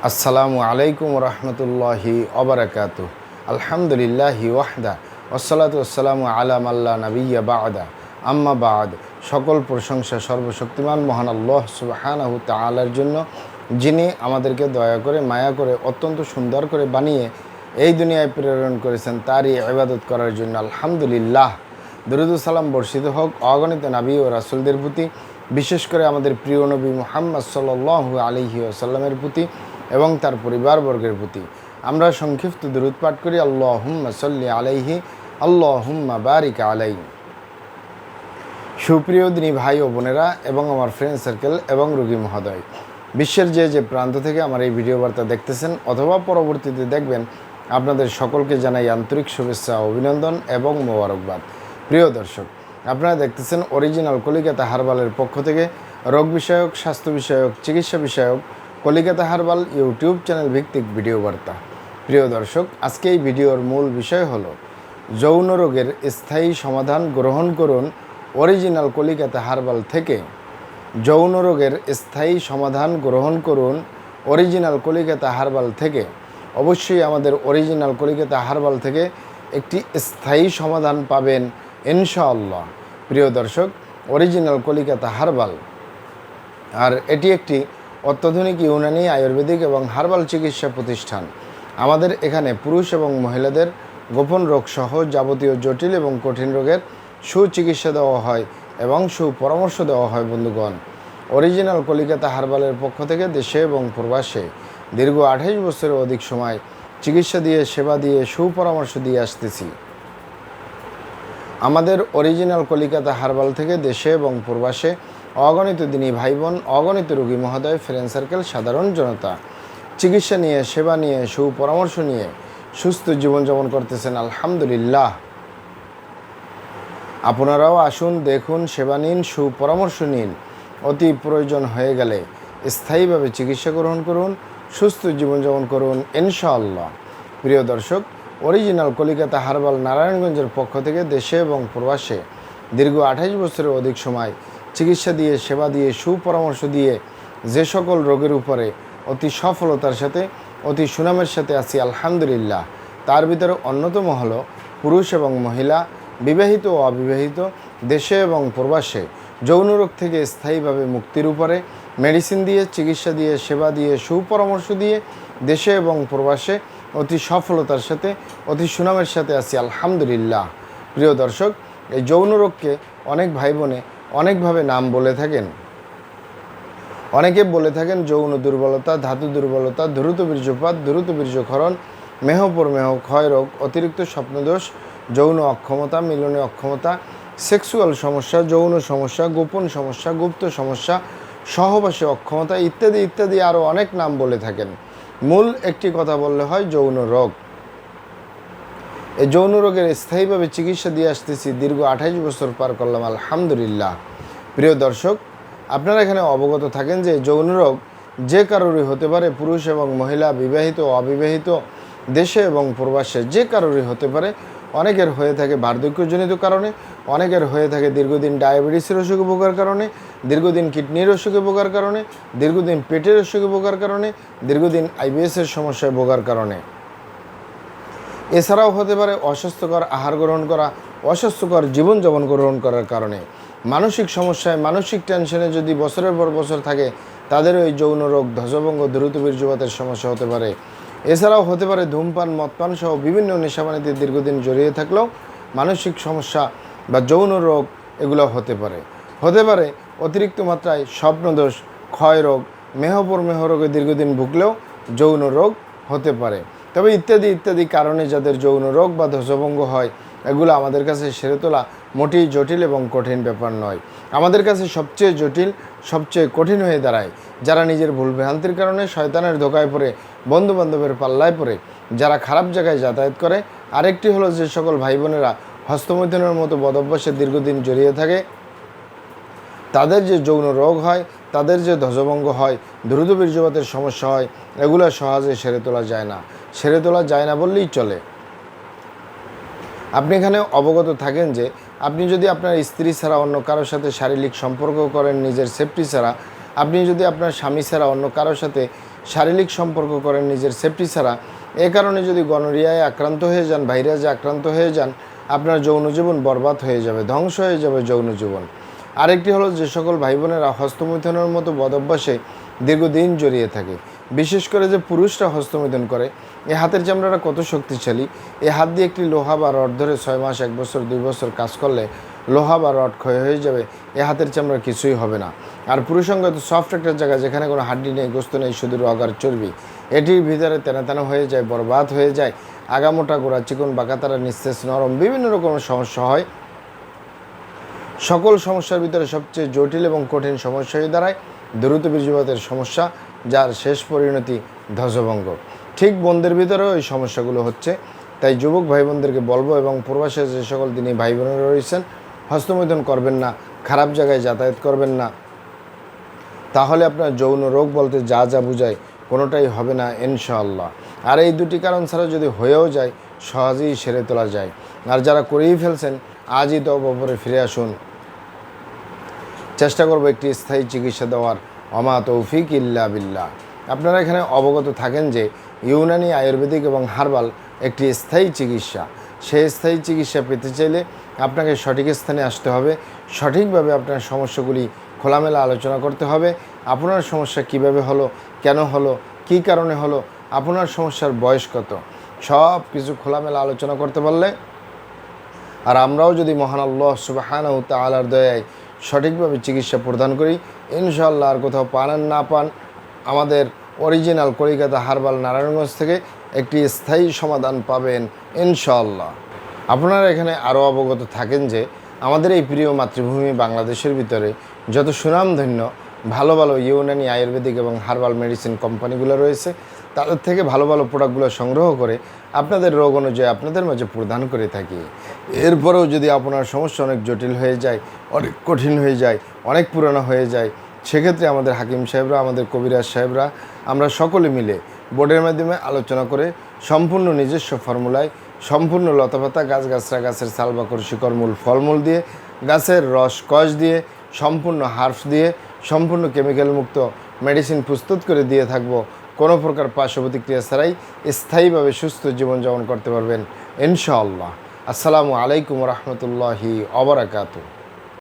আসসালামু আলাইকুম রহমতুল্লাহি ওবারাকাতু। আলহামদুলিল্লাহি ওয়াহদা ওয়াসসালাতু ওয়াসসালামু আলা মাল্লা নাবিয়্যা বা'দা আম্মা বা'দ। সকল প্রশংসা সর্বশক্তিমান মহান আল্লাহ সুবহানাহু তাআলার জন্য, যিনি আমাদেরকে দয়া করে মায়া করে অত্যন্ত সুন্দর করে বানিয়ে এই দুনিয়ায় প্রেরণ করেছেন তারই ইবাদত করার জন্য আলহামদুলিল্লাহ। দরুদ ও সালাম বর্ষিত হোক অগণিত নবী ও রাসূলদের প্রতি, বিশেষ করে আমাদের প্রিয় নবী মুহাম্মদ সাল্লাল্লাহু আলাইহি ওয়াসাল্লামের প্রতি এবং তার পরিবারবর্গের প্রতি। আমরা সংক্ষিপ্ত দরুদ পাঠ করি, আল্লাহুম্মা সাল্লি আলাইহি আল্লাহুম্মা বারিক আলাইহি। সুপ্রিয় দিনী ভাই ও বোনেরা এবং আমার ফ্রেন্ড সার্কেল এবং রোগী মহোদয়, বিশ্বের যে প্রান্ত থেকে আমার এই ভিডিও বার্তা দেখতেছেন অথবা পরবর্তীতে দেখবেন, আপনাদের সকলকে জানাই আন্তরিক শুভেচ্ছা, অভিনন্দন এবং মোবারকবাদ। প্রিয় দর্শক, আপনারা দেখতেছেন অরিজিনাল কলিকাতা হার্বালের পক্ষ থেকে রোগ বিষয়ক, স্বাস্থ্য বিষয়ক, চিকিৎসা বিষয়ক কলিকাতা হার্বাল ইউটিউব চ্যানেল ভিত্তিক ভিডিও বার্তা। প্রিয় দর্শক, আজকে এই ভিডিওর মূল বিষয় হলো যৌন রোগের স্থায়ী সমাধান গ্রহণ করুন অরিজিনাল কলিকাতা হার্বাল থেকে। যৌন রোগের স্থায়ী সমাধান গ্রহণ করুন অরিজিনাল কলিকাতা হার্বাল থেকে। অবশ্যই আমাদের অরিজিনাল কলিকাতা হার্বাল থেকে একটি স্থায়ী সমাধান পাবেন ইনশাআল্লাহ। প্রিয় দর্শক, অরিজিনাল কলিকাতা হার্বাল, আর এটি একটি অত্যাধুনিক ইউনানি, আয়ুর্বেদিক এবং হার্বাল চিকিৎসা প্রতিষ্ঠান। আমাদের এখানে পুরুষ এবং মহিলাদের গোপন রোগ সহ যাবতীয় জটিল এবং কঠিন রোগের সুচিকিৎসা দেওয়া হয় এবং সুপরামর্শ দেওয়া হয়। বন্ধুগণ, অরিজিনাল কলিকাতা হার্বালের পক্ষ থেকে দেশে এবং প্রবাসে দীর্ঘ 28 বছরের অধিক সময় চিকিৎসা দিয়ে, সেবা দিয়ে, সুপরামর্শ দিয়ে আসতেছি। আমাদের অরিজিনাল কলিকাতা হার্বাল থেকে দেশে এবং প্রবাসে অগণিত দিনী ভাই বোন, অগণিত রোগী মহোদয়, ফ্রেন্ড সার্কেল, সাধারণ জনতা চিকিৎসা নিয়ে, সেবা নিয়ে, সুপরামর্শ নিয়ে সুস্থ জীবনযাপন করতেছেন আলহামদুলিল্লাহ। আপনারাও আসুন, দেখুন, সেবা নিন, সুপরামর্শ নিন। অতি প্রয়োজন হয়ে গেলে স্থায়ীভাবে চিকিৎসা গ্রহণ করুন, সুস্থ জীবনযাপন করুন ইনশাআল্লাহ। প্রিয় দর্শক, অরিজিনাল কলিকাতা হার্বাল নারায়ণগঞ্জের পক্ষ থেকে দেশে এবং প্রবাসে দীর্ঘ 28 বছরের অধিক সময় চিকিৎসা দিয়ে, সেবা দিয়ে, সুপরামর্শ দিয়ে যে সকল রোগের উপরে অতি সফলতার সাথে, অতি সুনামের সাথে আছি আলহামদুলিল্লাহ, তার ভিতরে অন্যতম হলো পুরুষ এবং মহিলা, বিবাহিত ও অবিবাহিত, দেশে এবং প্রবাসে যৌন রোগ থেকে স্থায়ীভাবে মুক্তির উপরে মেডিসিন দিয়ে, চিকিৎসা দিয়ে, সেবা দিয়ে, সুপরামর্শ দিয়ে দেশে এবং প্রবাসে অতি সফলতার সাথে, অতি সুনামের সাথে আছি আলহামদুলিল্লাহ। প্রিয় দর্শক, এই যৌন রোগকে অনেক ভাই বোনে অনেকভাবে নাম বলে থাকেন। অনেকে বলে থাকেন যৌন দুর্বলতা, ধাতু দুর্বলতা, দ্রুত বীর্যপাত, দ্রুত বীর্যক্ষরণ, মেহপরমেহ ক্ষয় রোগ, অতিরিক্ত স্বপ্নদোষ, যৌন অক্ষমতা, মিলনে অক্ষমতা, সেক্সুয়াল সমস্যা, যৌন সমস্যা, গোপন সমস্যা, গুপ্ত সমস্যা, সহবাসে অক্ষমতা ইত্যাদি ইত্যাদি আরও অনেক নাম বলে থাকেন। মূল একটি কথা বললে হয় যৌন রোগ। এই যৌন রোগের স্থায়ীভাবে চিকিৎসা দিয়ে আসতেছি, দীর্ঘ 28 বছর পার করলাম আলহামদুলিল্লাহ। প্রিয় দর্শক, আপনারা এখানে অবগত থাকেন যে যৌন রোগ যে কারোরই হতে পারে, পুরুষ এবং মহিলা, বিবাহিত ও অবিবাহিত, দেশে এবং প্রবাসে যে কারোরই হতে পারে। অনেকের হয়ে থাকে বার্ধক্যজনিত কারণে, অনেকের হয়ে থাকে দীর্ঘদিন ডায়াবেটিসের অসুখে ভোগার কারণে, দীর্ঘদিন কিডনির অসুখে ভোগার কারণে, দীর্ঘদিন পেটের অসুখে ভোগার কারণে, দীর্ঘদিন আইবিএসের সমস্যায় ভোগার কারণে। এছাড়াও হতে পারে অস্বাস্থ্যকর আহার গ্রহণ করা, অস্বাস্থ্যকর জীবনযাপন গ্রহণ করার কারণে। মানসিক সমস্যায়, মানসিক টেনশনে যদি বছরের পর বছর থাকে, তাদেরও এই যৌন রোগ, ধ্বজভঙ্গ, দ্রুত বীর্যপাতের সমস্যা হতে পারে। এছাড়াও হতে পারে ধূমপান, মদপান সহ বিভিন্ন নেশাপানিতে দীর্ঘদিন জড়িয়ে থাকলেও মানসিক সমস্যা বা যৌন রোগ এগুলো হতে পারে। অতিরিক্ত মাত্রায় স্বপ্নদোষ, ক্ষয় রোগ, মেহ রোগে দীর্ঘদিন ভুগলেও যৌন রোগ হতে পারে। তবে ইত্যাদি ইত্যাদি কারণে যাদের যৌন রোগ বা ধ্বজভঙ্গ হয়, এগুলো আমাদের কাছে সেরে তোলা মোটেই জটিল এবং কঠিন ব্যাপার নয়। আমাদের কাছে সবচেয়ে জটিল, সবচেয়ে কঠিন হয়ে দাঁড়ায় যারা নিজের ভুলভ্রান্তির কারণে শয়তানের ধোকায় পড়ে, বন্ধুবান্ধবের পাল্লায় পড়ে, যারা খারাপ জায়গায় যাতায়াত করে। আরেকটি হলো যে সকল ভাই বোনেরা হস্তমৈথুনের মতো বদভ্যাসে দীর্ঘদিন জড়িয়ে থাকে, তাদের যে যৌন রোগ হয়, তাদের যে ধ্বজভঙ্গ হয়, দ্রুত বীর্যপাতের সমস্যা হয়, এগুলো সহজে সেরে তোলা যায় না বললেই চলে। আপনি এখানে অবগত থাকেন যে আপনি যদি আপনার স্ত্রী ছাড়া অন্য কারোর সাথে শারীরিক সম্পর্ক করেন নিজের সেফটি ছাড়া, আপনি যদি আপনার স্বামী ছাড়া অন্য কারোর সাথে শারীরিক সম্পর্ক করেন নিজের সেফটি ছাড়া, এ কারণে যদি গনোরিয়ায় আক্রান্ত হয়ে যান, ভাইরাসে আক্রান্ত হয়ে যান, আপনার যৌন জীবন বরবাদ হয়ে যাবে, ধ্বংস হয়ে যাবে যৌন জীবন। আরেকটি হলো যে সকল ভাই বোনেরা হস্তমৈথুনের মতো বদভ্যাসে দীর্ঘদিন জড়িয়ে থাকে, বিশেষ করে যে পুরুষরা হস্তমৈথুন করে, এই হাতের চামড়াটা কত শক্তিশালী। এই হাত দিয়ে একটি লোহা বা রড ধরে 6 মাস, 1 বছর, 2 বছর কাজ করলে লোহা বা রড ক্ষয় হয়ে যাবে, এই হাতের চামড়া কিছুই হবে না। আর পুরুষাঙ্গ তো সফট একটা জায়গা, যেখানে কোনো হাড্ডি নেই, গোস্ত নেই, শুধু রগ আর চর্বি, এটির ভিতরে তেনা হয়ে যায়, বরবাদ হয়ে যায়, আগামোটা গোড়া চিকন বাঁকাতারা নিঃশেষ নরম বিভিন্ন রকমের সমস্যা হয়। সকল সমস্যার ভিতরে সবচেয়ে জটিল এবং কঠিন সমস্যা হয়ে দাঁড়ায় দ্রুত বীর্যপাতের সমস্যা, যার শেষ পরিণতি ধ্বজভঙ্গ। ঠিক বোনদের ভিতরেও এই সমস্যাগুলো হচ্ছে। তাই যুবক ভাই বোনদেরকে বলবো, এবং প্রবাসে যে সকল দিনই ভাই বোনেরা রয়েছেন, হস্তমৈথুন করবেন না, খারাপ জায়গায় যাতায়াত করবেন না, তাহলে আপনার যৌন রোগ বলতে যা যা বোঝায় কোনোটাই হবে না ইনশাআল্লাহ। আর এই দুটি কারণ ছাড়া যদি হয়েও যায়, সহজেই সেরে তোলা যায়। আর যারা করেই ফেলছেন, আজই তওবা ফিরে আসুন, চেষ্টা করব একটি স্থায়ী চিকিৎসা দেওয়ার। ওমা তৌফিক ইল্লা বিল্লাহ। আপনারা এখানে অবগত থাকেন যে ইউনানি, আয়ুর্বেদিক এবং হার্বাল একটি স্থায়ী চিকিৎসা। সেই স্থায়ী চিকিৎসা পেতে চাইলে আপনাকে সঠিক স্থানে আসতে হবে, সঠিকভাবে আপনার সমস্যাগুলি খোলামেলা আলোচনা করতে হবে। আপনার সমস্যা কিভাবে হলো, কেন হলো, কী কারণে হলো, আপনার সমস্যার বয়স কত, সব কিছু খোলামেলা আলোচনা করতে পারলে, আর আমরাও যদি মহান আল্লাহ সুবহানাহু ওয়া তাআলার দয়ায় সঠিকভাবে চিকিৎসা প্রদান করি, ইনশাআল্লাহ আর কোথাও পান আর না পান, আমাদের অরিজিনাল কলিকাতা হার্বাল নারায়ণগঞ্জ থেকে একটি স্থায়ী সমাধান পাবেন ইনশাআল্লাহ। আপনারা এখানে আরও অবগত থাকেন যে আমাদের এই প্রিয় মাতৃভূমি বাংলাদেশের ভিতরে যত সুনামধন্য ভালো ভালো ইউনানি, আয়ুর্বেদিক এবং হার্বাল মেডিসিন কোম্পানিগুলো রয়েছে, তাদের থেকে ভালো ভালো প্রোডাক্টগুলো সংগ্রহ করে আপনাদের রোগ অনুযায়ী আপনাদের মাঝে প্রদান করে থাকি। এরপরেও যদি আপনার সমস্যা অনেক জটিল হয়ে যায়, অনেক কঠিন হয়ে যায়, অনেক পুরানো হয়ে যায়, সেক্ষেত্রে আমাদের হাকিম সাহেবরা, আমাদের কবিরাজ সাহেবরা, আমরা সকলে মিলে বোর্ডের মাধ্যমে আলোচনা করে সম্পূর্ণ নিজস্ব ফর্মুলায়, সম্পূর্ণ লতাপাতা, গাছগাছরা, গাছের ছাল, বাকড়, শিকড়, মূল, ফলমূল দিয়ে, গাছের রস কষ দিয়ে, সম্পূর্ণ হার্বস দিয়ে, সম্পূর্ণ কেমিক্যাল মুক্ত মেডিসিন প্রস্তুত করে দিয়ে থাকবো। কোনো প্রকার পার্শ্ব প্রতিক্রিয়া ছাড়াই স্থায়ীভাবে সুস্থ জীবনযাপন করতে পারবেন ইনশাআল্লাহ। আসসালামু আলাইকুম রহমতুল্লাহি ওয়া বারাকাতুহু।